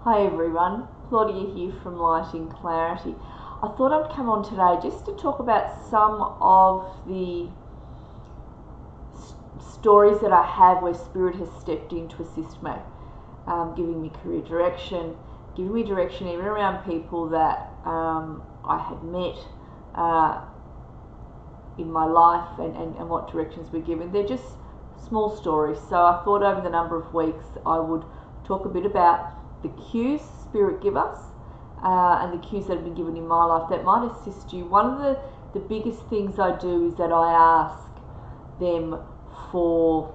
Hi everyone, Claudia here from Light in Clarity. I thought I'd come on today just to talk about some of the stories that I have where Spirit has stepped in to assist me, giving me career direction, giving me direction even around people that I had met in my life and what directions we're given. They're just small stories, so I thought over the number of weeks I would talk a bit about the cues Spirit give us and the cues that have been given in my life that might assist you. One of the biggest things I do is that I ask them for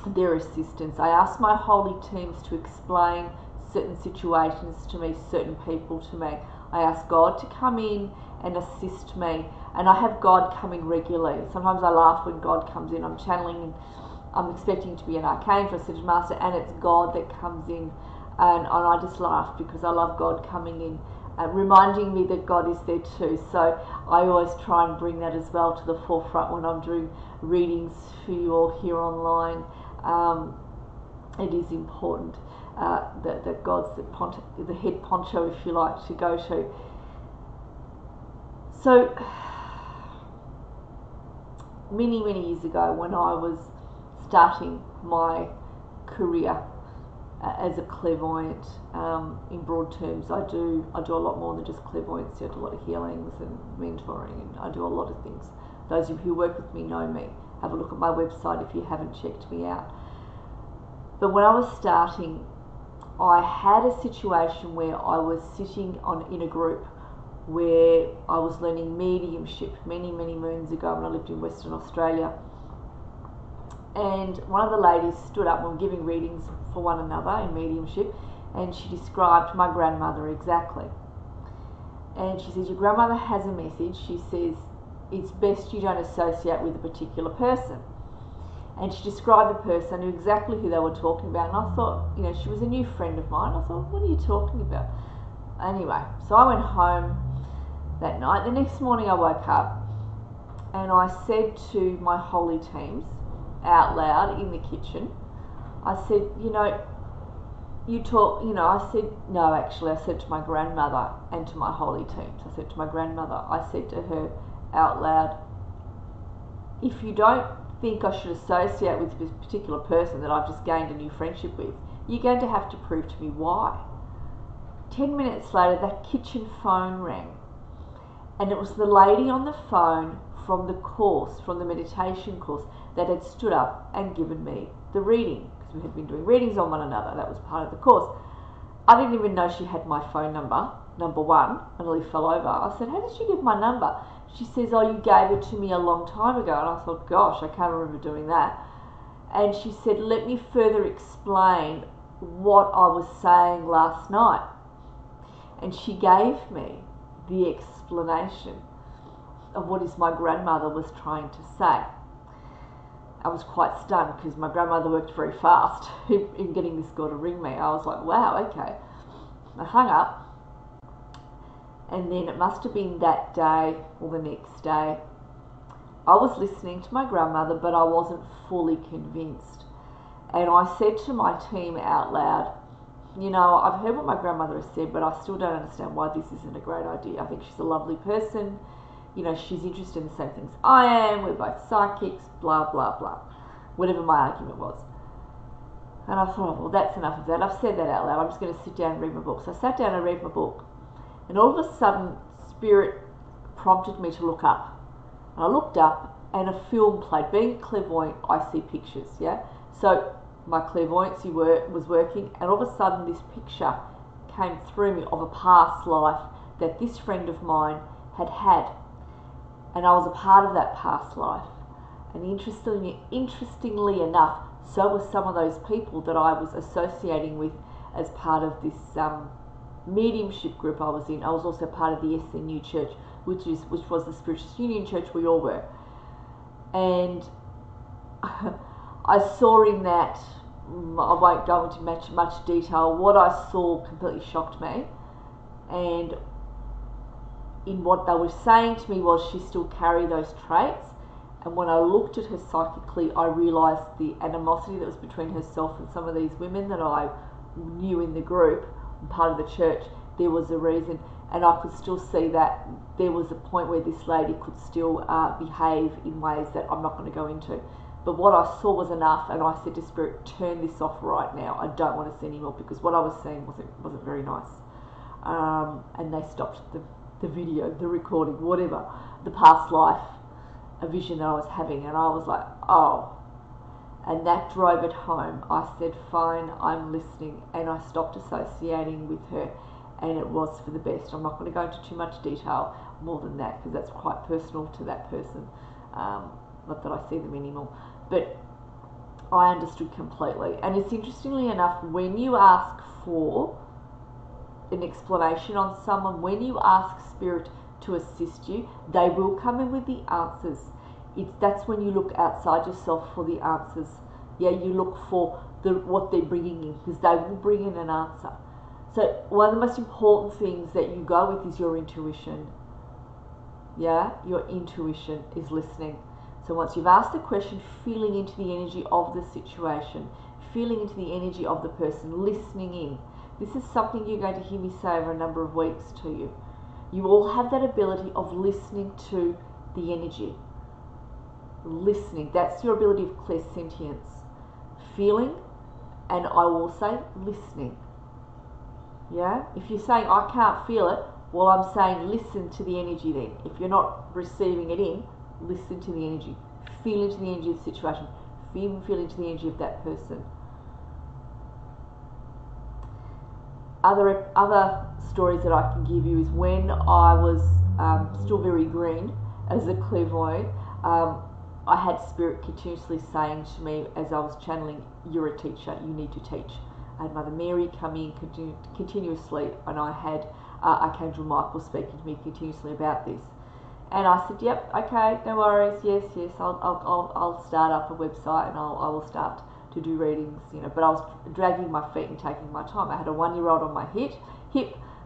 their assistance. I ask my holy teams to explain certain situations to me, certain people to me. I ask God to come in and assist me, and I have God come in regularly. Sometimes I laugh when God comes in. I'm channeling and I'm expecting to be an archangel, a master, and it's God that comes in. And I just laugh because I love God coming in, reminding me that God is there too. So I always try and bring that as well to the forefront when I'm doing readings for you all here online. It is important that God's the head poncho, if you like, to go to. So many years ago, when I was starting my career as a clairvoyant, in broad terms, I do a lot more than just clairvoyancy. I do a lot of healings and mentoring, and I do a lot of things. Those of you who work with me know me. Have a look at my website if you haven't checked me out. But when I was starting, I had a situation where I was sitting in a group where I was learning mediumship many moons ago when I lived in Western Australia. And one of the ladies stood up, and we were giving readings for one another in mediumship, and she described my grandmother exactly. And she says, your grandmother has a message. She says, it's best you don't associate with a particular person. And she described the person. I knew exactly who they were talking about, and I thought, she was a new friend of mine. I thought, what are you talking about? Anyway, so I went home that night. The next morning I woke up, and I said to my holy teams, out loud in the kitchen, I said, you talk, I said, no, actually, I said to my grandmother and to my holy teams, I said to my grandmother, I said to her out loud, if you don't think I should associate with this particular person that I've just gained a new friendship with, you're going to have to prove to me why. 10 minutes later, that kitchen phone rang, and it was the lady on the phone from the course, from the meditation course, that had stood up and given me the reading, because we had been doing readings on one another. That was part of the course. I didn't even know she had my phone number one. I nearly fell over. I said, how did she get my number? She says, oh, you gave it to me a long time ago. And I thought, gosh, I can't remember doing that. And she said, let me further explain what I was saying last night. And she gave me the explanation of what my grandmother was trying to say. I was quite stunned because my grandmother worked very fast in getting this girl to ring me. I was like, wow, okay. I hung up, and then it must have been that day or the next day, I was listening to my grandmother, but I wasn't fully convinced. And I said to my team out loud, I've heard what my grandmother has said, but I still don't understand why this isn't a great idea. I think she's a lovely person. She's interested in the same things I am. We're both psychics, blah, blah, blah. Whatever my argument was. And I thought, well, that's enough of that. I've said that out loud. I'm just going to sit down and read my book. So I sat down and read my book. And all of a sudden, Spirit prompted me to look up. And I looked up, and a film played. Being clairvoyant, I see pictures, yeah? So my clairvoyancy was working, and all of a sudden, this picture came through me of a past life that this friend of mine had. And I was a part of that past life. And interestingly enough, so were some of those people that I was associating with as part of this mediumship group I was in. I was also part of the SNU church, which was the Spiritual Union church we all were. And I saw in that, I won't go into much detail, what I saw completely shocked me. And in what they were saying to me was she still carried those traits. And when I looked at her psychically, I realised the animosity that was between herself and some of these women that I knew in the group I'm part of the church, there was a reason. And I could still see that there was a point where this lady could still behave in ways that I'm not going to go into. But what I saw was enough, and I said to Spirit, turn this off right now. I don't want to see anymore, because what I was seeing wasn't very nice. And they stopped the video, the recording, whatever, the past life, a vision that I was having. And I was like, oh. And that drove it home. I said, fine, I'm listening. And I stopped associating with her. And it was for the best. I'm not going to go into too much detail more than that, because that's quite personal to that person. Not that I see them anymore. But I understood completely. And it's interestingly enough, when you ask for an explanation on someone, when you ask Spirit to assist you, they will come in with the answers. That's when you look outside yourself for the answers. Yeah, you look for what they're bringing in, because they will bring in an answer. So one of the most important things that you go with is your intuition. Yeah, your intuition is listening. So once you've asked the question, feeling into the energy of the situation, feeling into the energy of the person, listening in. This is something you're going to hear me say over a number of weeks to you. You all have that ability of listening to the energy. Listening, that's your ability of clairsentience. Feeling, and I will say listening. Yeah, if you're saying I can't feel it, well, I'm saying listen to the energy then. If you're not receiving it in, listen to the energy. Feel into the energy of the situation. Feel into the energy of that person. Other stories that I can give you is when I was still very green as a clairvoyant, I had Spirit continuously saying to me as I was channeling, you're a teacher, you need to teach. I had Mother Mary come in continuously, and I had Archangel Michael speaking to me continuously about this. And I said, yep, okay, no worries, yes, I'll start up a website, and I will start to do readings, but I was dragging my feet and taking my time. I had a 1-year-old on my hip,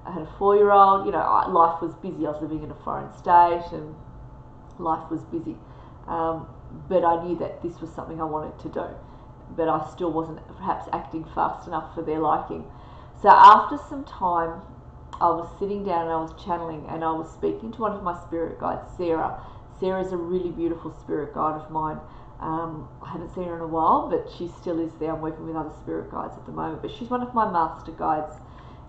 I had a 4-year-old, life was busy. I was living in a foreign state, and life was busy. But I knew that this was something I wanted to do, but I still wasn't perhaps acting fast enough for their liking. So after some time, I was sitting down and I was channeling, and I was speaking to one of my spirit guides, Sarah. Sarah's a really beautiful spirit guide of mine. I haven't seen her in a while, but she still is there. I'm working with other spirit guides at the moment, but she's one of my master guides.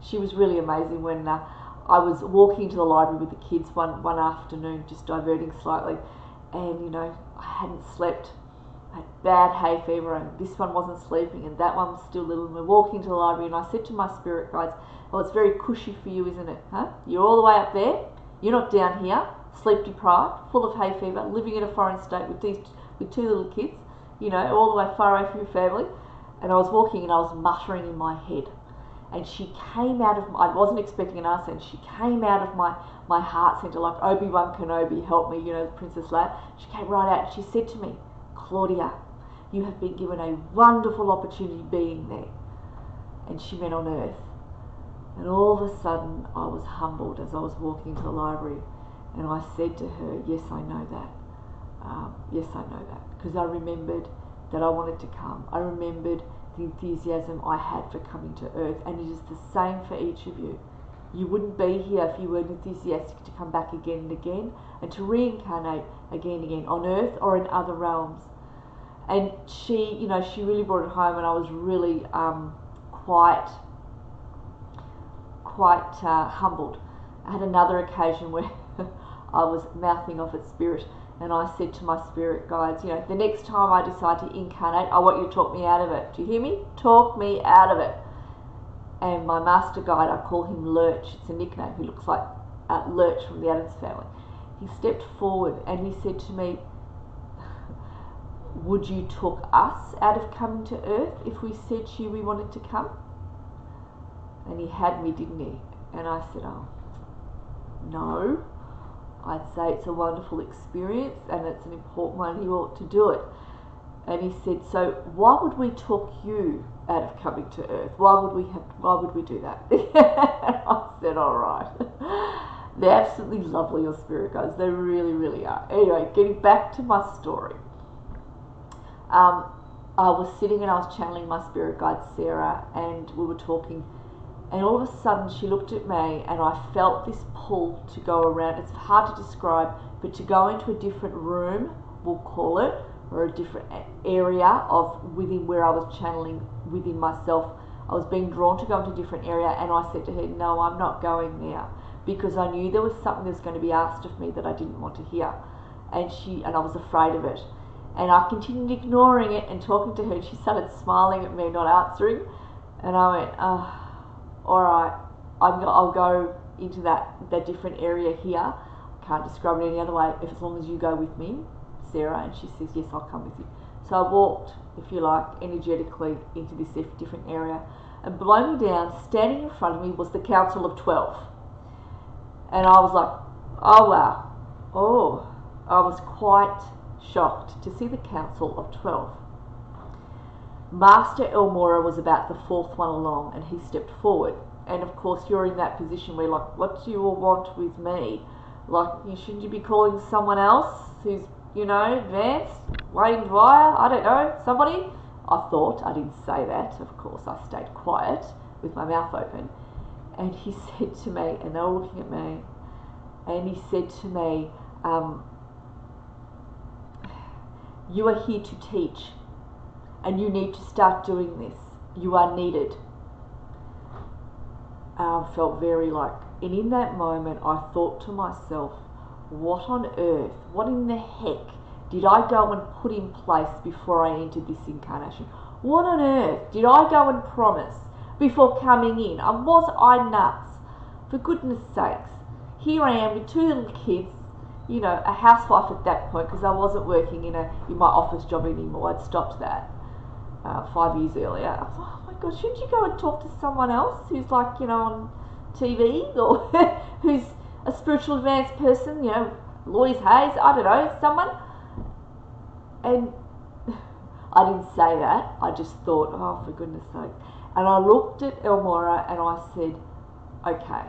She was really amazing when I was walking to the library with the kids one afternoon, just diverting slightly, and I hadn't slept. I had bad hay fever, and this one wasn't sleeping, and that one was still little, and we're walking to the library, and I said to my spirit guides, well, it's very cushy for you, isn't it? Huh? You're all the way up there, you're not down here, sleep deprived, full of hay fever, living in a foreign state with 2 little kids, all the way far away from your family. And I was walking and I was muttering in my head, and she came out of I wasn't expecting an answer, and she came out of my heart center like Obi-Wan Kenobi, help me, Princess Leia. She came right out and she said to me, Claudia, you have been given a wonderful opportunity being there. And she meant on earth. And all of a sudden I was humbled as I was walking to the library, and I said to her, yes, I know that. Yes, I know that, because I remembered that I wanted to come. I remembered the enthusiasm I had for coming to earth, and it is the same for each of you. You wouldn't be here if you weren't enthusiastic to come back again and again, and to reincarnate again and again on earth or in other realms. And she really brought it home, and I was really quite humbled. I had another occasion where I was mouthing off at Spirit, and I said to my spirit guides, the next time I decide to incarnate, I want you to talk me out of it. Do you hear me? Talk me out of it. And my master guide, I call him Lurch, it's a nickname, he looks like Lurch from the Addams Family. He stepped forward and he said to me, would you talk us out of coming to earth if we said to you we wanted to come? And he had me, didn't he? And I said, oh, no. I'd say it's a wonderful experience and it's an important one, you ought to do it. And he said, so why would we talk you out of coming to earth? Why would we do that? And I said, all right. They're absolutely lovely, your spirit guides. They really, really are. Anyway, getting back to my story. I was sitting and I was channeling my spirit guide, Sarah, and we were talking, And all of a sudden she looked at me and I felt this pull to go around. It's hard to describe, but to go into a different room, we'll call it, or a different area of within where I was channeling within myself. I was being drawn to go into a different area, and I said to her, no, I'm not going there, because I knew there was something that was going to be asked of me that I didn't want to hear. And I was afraid of it. And I continued ignoring it and talking to her, and she started smiling at me, not answering. And I went, oh, all right, I'll go into that different area here. I can't describe it any other way, as long as you go with me, Sarah. And she says, yes, I'll come with you. So I walked, if you like, energetically into this different area. And below me down, standing in front of me, was the Council of 12. And I was like, oh wow. Oh, I was quite shocked to see the Council of 12. Master Elmora was about the fourth one along, and he stepped forward. And of course, you're in that position where, like, what do you all want with me? Like, shouldn't you be calling someone else who's, advanced, Wayne Dwyer, I don't know, somebody? I thought. I didn't say that, of course. I stayed quiet with my mouth open. And he said to me, and they were looking at me, and he said to me, you are here to teach, and you need to start doing this. You are needed. I felt very like, and in that moment I thought to myself, what on earth, what in the heck did I go and put in place before I entered this incarnation? What on earth did I go and promise before coming in? Was I nuts? For goodness sakes, here I am with two little kids, a housewife at that point, because I wasn't working in my office job anymore. I'd stopped that 5 years earlier. I thought, oh my God, shouldn't you go and talk to someone else who's like, on TV, or who's a spiritual advanced person, Louise Hayes, I don't know, someone. And I didn't say that. I just thought, oh, for goodness sake. And I looked at Elmora and I said, okay,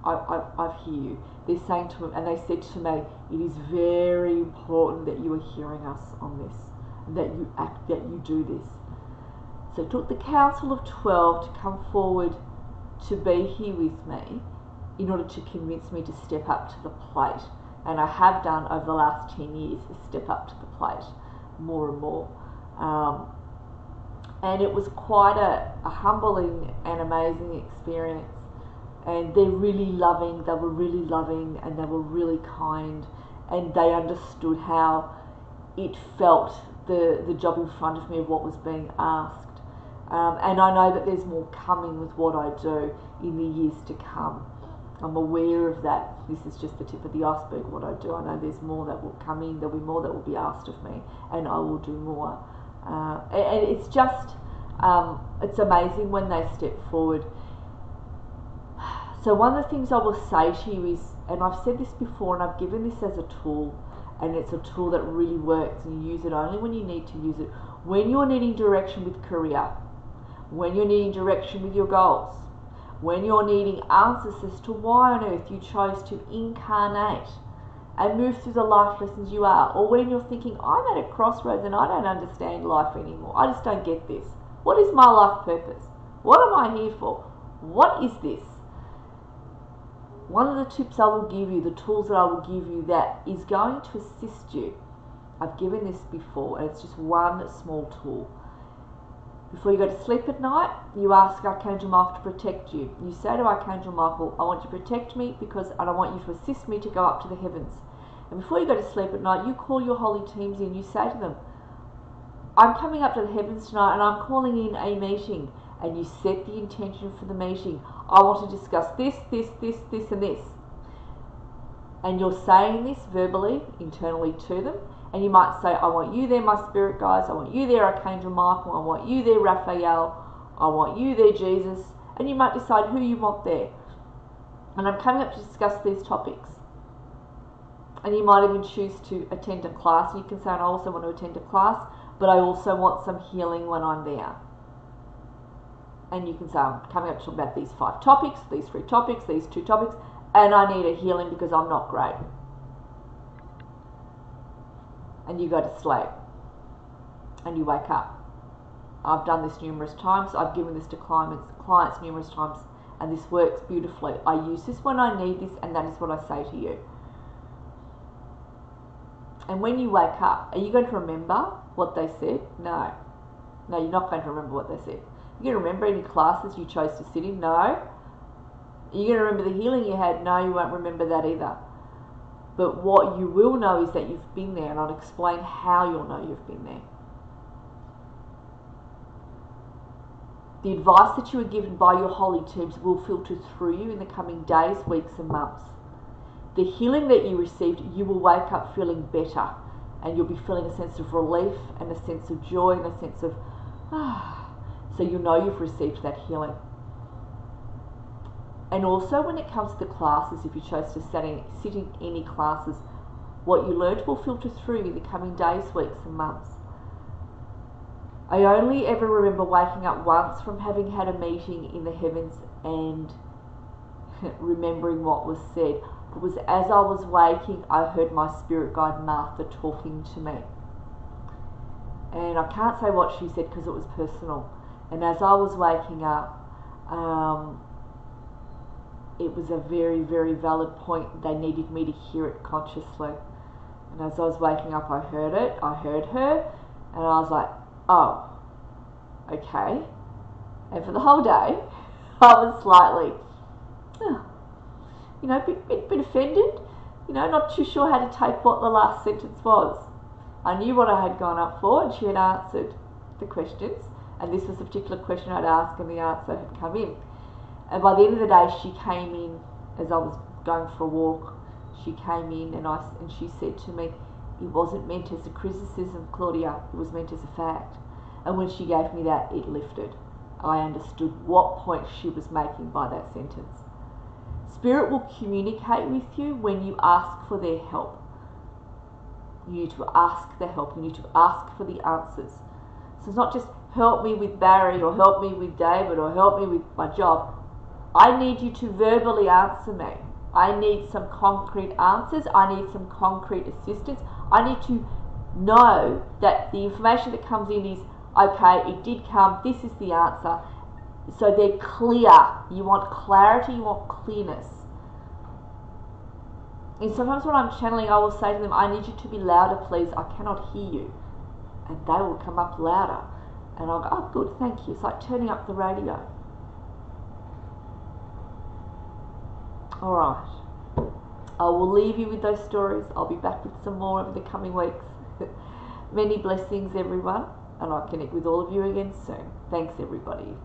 I hear you. They're saying to him, and they said to me, it is very important that you are hearing us on this, that you do this. So it took the Council of 12 to come forward to be here with me in order to convince me to step up to the plate. And I have done over the last 10 years, step up to the plate more and more. And it was quite a humbling and amazing experience. And they're really loving, they were really loving, and they were really kind, and they understood how it felt, the job in front of me, of what was being asked. And I know that there's more coming with what I do in the years to come. I'm aware of that. This is just the tip of the iceberg, what I do. I know there's more that will come in, there'll be more that will be asked of me, and I will do more. And it's just, it's amazing when they step forward. So one of the things I will say to you is, and I've said this before, and I've given this as a tool, and it's a tool that really works, and you use it only when you need to use it. When you're needing direction with career, when you're needing direction with your goals, when you're needing answers as to why on earth you chose to incarnate and move through the life lessons you are, or when you're thinking, I'm at a crossroads and I don't understand life anymore, I just don't get this. What is my life purpose? What am I here for? What is this? One of the tips I will give you, the tools that I will give you that is going to assist you, I've given this before, and it's just one small tool. Before you go to sleep at night, you ask Archangel Michael to protect you. You say to Archangel Michael, I want you to protect me because I want you to assist me to go up to the heavens. And before you go to sleep at night, you call your holy teams in. You say to them, I'm coming up to the heavens tonight and I'm calling in a meeting. And you set the intention for the meeting. I want to discuss this, and this. And you're saying this verbally, internally to them. And you might say, I want you there, my spirit guides. I want you there, Archangel Michael. I want you there, Raphael. I want you there, Jesus. And you might decide who you want there. And I'm coming up to discuss these topics. And you might even choose to attend a class. And you can say, I also want to attend a class, but I also want some healing when I'm there. And you can say, I'm coming up to talk about these 5 topics, these 3 topics, these 2 topics, and I need a healing because I'm not great. And you go to sleep. And you wake up. I've done this numerous times. I've given this to clients numerous times, and this works beautifully. I use this when I need this, and that is what I say to you. And when you wake up, are you going to remember what they said? No. No, you're not going to remember what they said. You're going to remember any classes you chose to sit in? No. Are you going to remember the healing you had? No, you won't remember that either. But what you will know is that you've been there, and I'll explain how you'll know you've been there. The advice that you are given by your holy teams will filter through you in the coming days, weeks and months. The healing that you received, you will wake up feeling better, and you'll be feeling a sense of relief and a sense of joy and a sense of so you'll know you've received that healing. And also when it comes to the classes, if you chose to sit in any classes, what you learned will filter through in the coming days, weeks and months. I only ever remember waking up once from having had a meeting in the heavens and remembering what was said. It was as I was waking, I heard my spirit guide Martha talking to me. And I can't say what she said because it was personal. And as I was waking up, it was a very, very valid point. They needed me to hear it consciously. And as I was waking up, I heard it. I heard her. And I was like, oh, okay. And for the whole day, I was slightly, bit offended. Not too sure how to take what the last sentence was. I knew what I had gone up for, and she had answered the questions. And this was a particular question I'd asked, and the answer had come in. And by the end of the day, she came in as I was going for a walk. She came in and she said to me, it wasn't meant as a criticism, Claudia, it was meant as a fact. And when she gave me that, it lifted. I understood what point she was making by that sentence. Spirit will communicate with you when you ask for their help. You need to ask the help. You need to ask for the answers. So it's not just help me with Barry or help me with David or help me with my job. I need you to verbally answer me. I need some concrete answers. I need some concrete assistance. I need to know that the information that comes in is, okay, it did come, this is the answer. So they're clear. You want clarity, you want clearness. And sometimes when I'm channeling, I will say to them, I need you to be louder, please. I cannot hear you. And they will come up louder. And I'll go, oh, good, thank you. It's like turning up the radio. All right. I will leave you with those stories. I'll be back with some more over the coming weeks. Many blessings, everyone. And I'll connect with all of you again soon. Thanks, everybody.